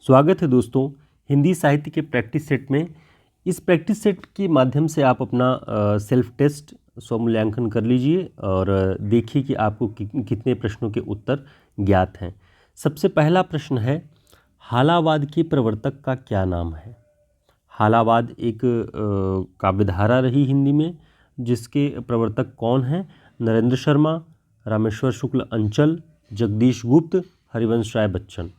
स्वागत है दोस्तों हिंदी साहित्य के प्रैक्टिस सेट में। इस प्रैक्टिस सेट के माध्यम से आप अपना सेल्फ टेस्ट स्वमूल्यांकन कर लीजिए और देखिए कि आपको कितने प्रश्नों के उत्तर ज्ञात हैं। सबसे पहला प्रश्न है, हालावाद के प्रवर्तक का क्या नाम है? हालावाद एक काव्यधारा रही हिंदी में, जिसके प्रवर्तक कौन हैं? नरेंद्र शर्मा, रामेश्वर शुक्ल अंचल, जगदीश गुप्त, हरिवंश राय बच्चन।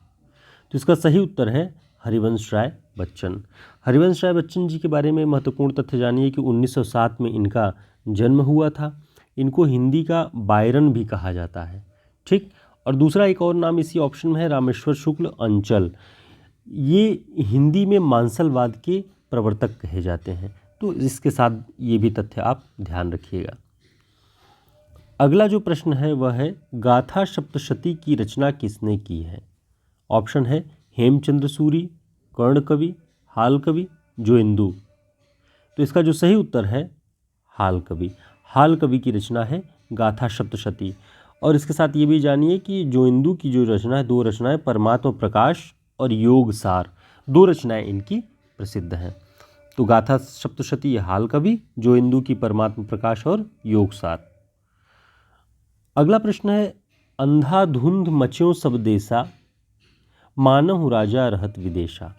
तो इसका सही उत्तर है हरिवंश राय बच्चन। हरिवंश राय बच्चन जी के बारे में महत्वपूर्ण तथ्य जानिए कि 1907 में इनका जन्म हुआ था। इनको हिंदी का बायरन भी कहा जाता है, ठीक। और दूसरा एक और नाम इसी ऑप्शन में है, रामेश्वर शुक्ल अंचल। ये हिंदी में मांसलवाद के प्रवर्तक कहे जाते हैं। तो इसके साथ ये भी तथ्य आप ध्यान रखिएगा। अगला जो प्रश्न है वह है, गाथा सप्तशती की रचना किसने की है? ऑप्शन है हेमचंद्र सूरी, कर्ण कवि, हाल कवि, जोइंदू। तो इसका जो सही उत्तर है हाल कवि। हाल कवि की रचना है गाथा सप्तशती। और इसके साथ ये भी जानिए कि जोइंदू की जो रचना है, दो रचनाएं परमात्मा प्रकाश और योग सार, दो रचनाएं इनकी प्रसिद्ध हैं। तो गाथा सप्तशती हाल कवि, जोइंदू की परमात्मा प्रकाश और योग सार। अगला प्रश्न है, अंधाधुंध मच्यों सब देसा, मानहु राजा रहत विदेशा।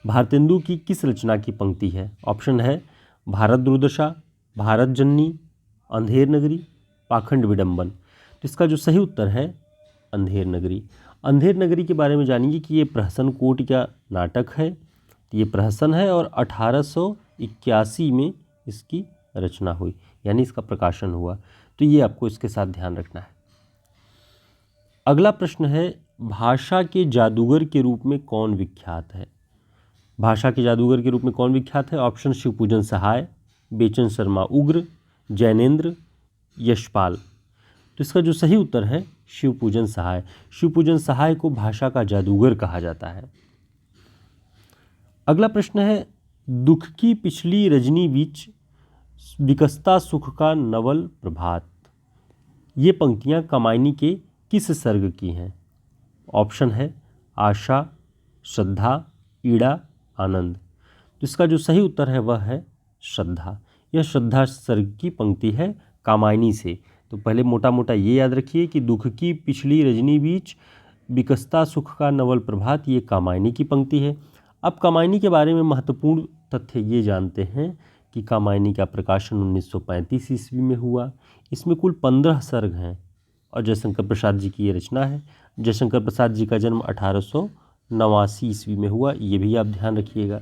भारतेंदु की किस रचना की पंक्ति है? ऑप्शन है भारत दुर्दशा, भारत जननी, अंधेर नगरी, पाखंड विडंबन। तो इसका जो सही उत्तर है अंधेर नगरी। अंधेर नगरी के बारे में जानिए कि ये प्रहसन कोट का नाटक है। ये प्रहसन है और 1881 में इसकी रचना हुई, यानी इसका प्रकाशन हुआ। तो ये आपको इसके साथ ध्यान रखना है। अगला प्रश्न है, भाषा के जादूगर के रूप में कौन विख्यात है? भाषा के जादूगर के रूप में कौन विख्यात है? ऑप्शन शिवपूजन सहाय, बेचन शर्मा उग्र, जैनेन्द्र, यशपाल। तो इसका जो सही उत्तर है शिवपूजन सहाय। शिवपूजन सहाय को भाषा का जादूगर कहा जाता है। अगला प्रश्न है, दुख की पिछली रजनी बीच, विकसता सुख का नवल प्रभात। ये पंक्तियां कामायनी के किस सर्ग की हैं? ऑप्शन है आशा, श्रद्धा, ईड़ा, आनंद। तो इसका जो सही उत्तर है वह है श्रद्धा। यह श्रद्धा सर्ग की पंक्ति है कामायनी से। तो पहले मोटा मोटा ये याद रखिए कि दुख की पिछली रजनी बीच, विकसता सुख का नवल प्रभात, ये कामायनी की पंक्ति है। अब कामायनी के बारे में महत्वपूर्ण तथ्य ये जानते हैं कि कामायनी का प्रकाशन 1935 ईस्वी में हुआ। इसमें कुल 15 सर्ग हैं और जयशंकर प्रसाद जी की ये रचना है। जयशंकर प्रसाद जी का जन्म 1889 ईस्वी में हुआ, ये भी आप ध्यान रखिएगा,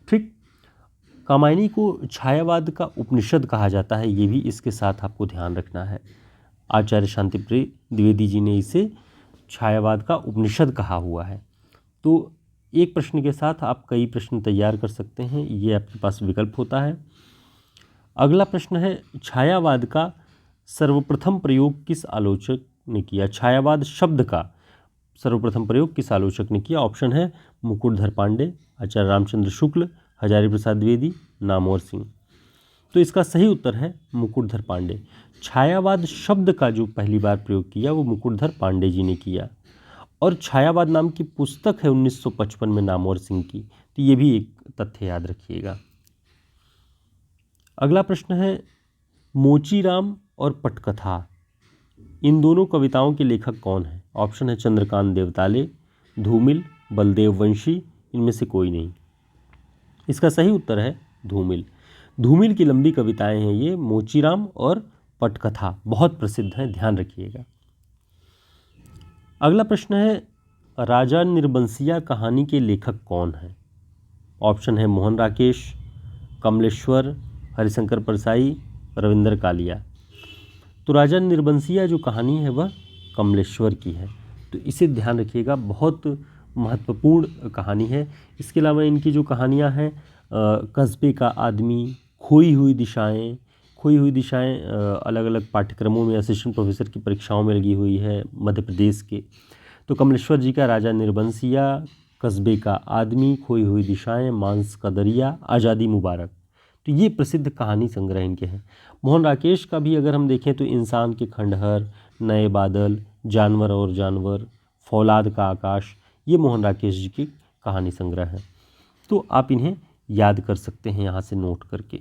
ठीक। कामायनी को छायावाद का उपनिषद कहा जाता है, ये भी इसके साथ आपको ध्यान रखना है। आचार्य शांतिप्रिय द्विवेदी जी ने इसे छायावाद का उपनिषद कहा हुआ है। तो एक प्रश्न के साथ आप कई प्रश्न तैयार कर सकते हैं, ये आपके पास विकल्प होता है। अगला प्रश्न है, छायावाद का सर्वप्रथम प्रयोग किस आलोचक ने किया? छायावाद शब्द का सर्वप्रथम प्रयोग किस आलोचक ने किया? ऑप्शन है मुकुटधर पांडे, आचार्य रामचंद्र शुक्ल, हजारी प्रसाद द्विवेदी, नामवर सिंह। तो इसका सही उत्तर है मुकुटधर पांडे। छायावाद शब्द का जो पहली बार प्रयोग किया वो मुकुटधर पांडे जी ने किया। और छायावाद नाम की पुस्तक है 1955 में नामवर सिंह की। तो ये भी एक तथ्य याद रखिएगा। अगला प्रश्न है, मोचीराम और पटकथा, इन दोनों कविताओं के लेखक कौन हैं? ऑप्शन है चंद्रकांत देवताले, धूमिल, बलदेव वंशी, इनमें से कोई नहीं। इसका सही उत्तर है धूमिल। धूमिल की लंबी कविताएं हैं ये। मोचीराम और पटकथा बहुत प्रसिद्ध हैं, ध्यान रखिएगा। अगला प्रश्न है, राजा निर्बंसिया कहानी के लेखक कौन हैं? ऑप्शन है मोहन राकेश, कमलेश्वर, हरिशंकर परसाई, रविंद्र कालिया। तो राजा निर्बंसिया जो कहानी है वह कमलेश्वर की है, तो इसे ध्यान रखिएगा, बहुत महत्वपूर्ण कहानी है। इसके अलावा इनकी जो कहानियाँ हैं, कस्बे का आदमी, खोई हुई दिशाएं, खोई हुई दिशाएं अलग अलग पाठ्यक्रमों में असिस्टेंट प्रोफेसर की परीक्षाओं में लगी हुई है मध्य प्रदेश के। तो कमलेश्वर जी का राजा निर्बंसिया, कस्बे का आदमी, खोई हुई दिशाएं, मांस का दरिया, आज़ादी मुबारक, तो ये प्रसिद्ध कहानी संग्रह इनके हैं। मोहन राकेश का भी अगर हम देखें तो इंसान के खंडहर, नए बादल, जानवर और जानवर, फौलाद का आकाश, ये मोहन राकेश जी की कहानी संग्रह हैं। तो आप इन्हें याद कर सकते हैं यहाँ से नोट करके।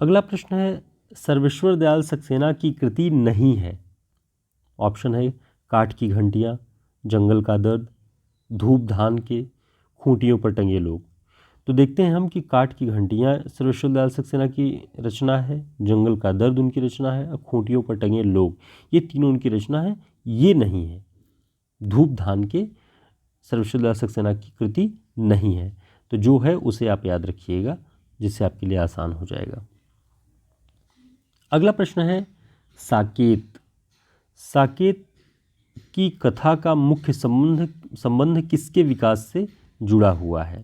अगला प्रश्न है, सर्वेश्वर दयाल सक्सेना की कृति नहीं है। ऑप्शन है काठ की घंटियाँ, जंगल का दर्द, धूप धान के, खूंटियों पर टंगे लोग। तो देखते हैं हम कि काठ की घंटियाँ सर्वेश्वर दयाल सक्सेना की रचना है, जंगल का दर्द उनकी रचना है और खूंटियों पर टंगे लोग, ये तीनों उनकी रचना है। ये नहीं है, धूप धान के सर्वेश्वर दयाल सक्सेना की कृति नहीं है। तो जो है उसे आप याद रखिएगा, जिससे आपके लिए आसान हो जाएगा। अगला प्रश्न है, साकेत। साकेत की कथा का मुख्य संबंध किसके विकास से जुड़ा हुआ है?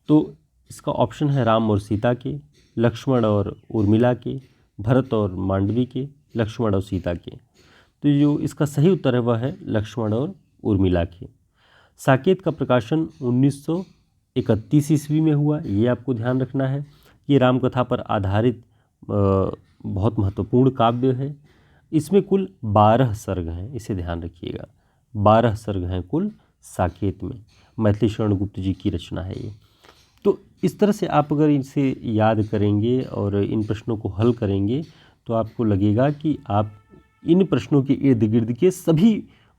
तो इसका ऑप्शन है राम और सीता के, लक्ष्मण और उर्मिला के, भरत और मांडवी के, लक्ष्मण और सीता के। तो जो इसका सही उत्तर है वह है लक्ष्मण और उर्मिला के। साकेत का प्रकाशन 1931 ईस्वी में हुआ, ये आपको ध्यान रखना है। ये रामकथा पर आधारित बहुत महत्वपूर्ण काव्य है। इसमें कुल 12 सर्ग हैं, इसे ध्यान रखिएगा। 12 सर्ग हैं कुल साकेत में। मैथिली शरण गुप्त जी की रचना है ये। तो इस तरह से आप अगर इसे याद करेंगे और इन प्रश्नों को हल करेंगे तो आपको लगेगा कि आप इन प्रश्नों के इर्द गिर्द के सभी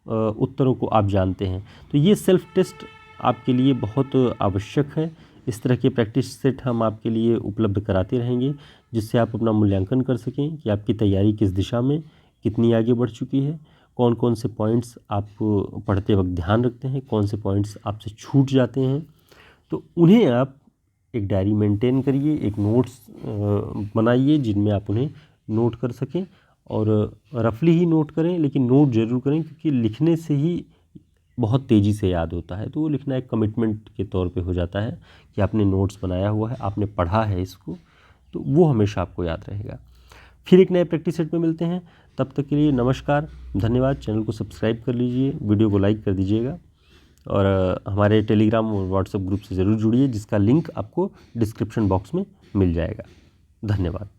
उत्तरों को आप जानते हैं। तो ये सेल्फ टेस्ट आपके लिए बहुत आवश्यक है। इस तरह के प्रैक्टिस सेट हम आपके लिए उपलब्ध कराते रहेंगे, जिससे आप अपना मूल्यांकन कर सकें कि आपकी तैयारी किस दिशा में कितनी आगे बढ़ चुकी है, कौन कौन से पॉइंट्स आप पढ़ते वक्त ध्यान रखते हैं, कौन से पॉइंट्स आपसे छूट जाते हैं। तो उन्हें आप एक डायरी मेंटेन करिए, एक नोट्स बनाइए जिनमें आप उन्हें नोट कर सकें, और रफली ही नोट करें, लेकिन नोट ज़रूर करें, क्योंकि लिखने से ही बहुत तेज़ी से याद होता है। तो वो लिखना एक कमिटमेंट के तौर पे हो जाता है कि आपने नोट्स बनाया हुआ है, आपने पढ़ा है इसको, तो वो हमेशा आपको याद रहेगा। फिर एक नए प्रैक्टिस सेट में मिलते हैं, तब तक के लिए नमस्कार, धन्यवाद। चैनल को सब्सक्राइब कर लीजिए, वीडियो को लाइक कर दीजिएगा, और हमारे टेलीग्राम और व्हाट्सएप ग्रुप से ज़रूर जुड़िए, जिसका लिंक आपको डिस्क्रिप्शन बॉक्स में मिल जाएगा। धन्यवाद।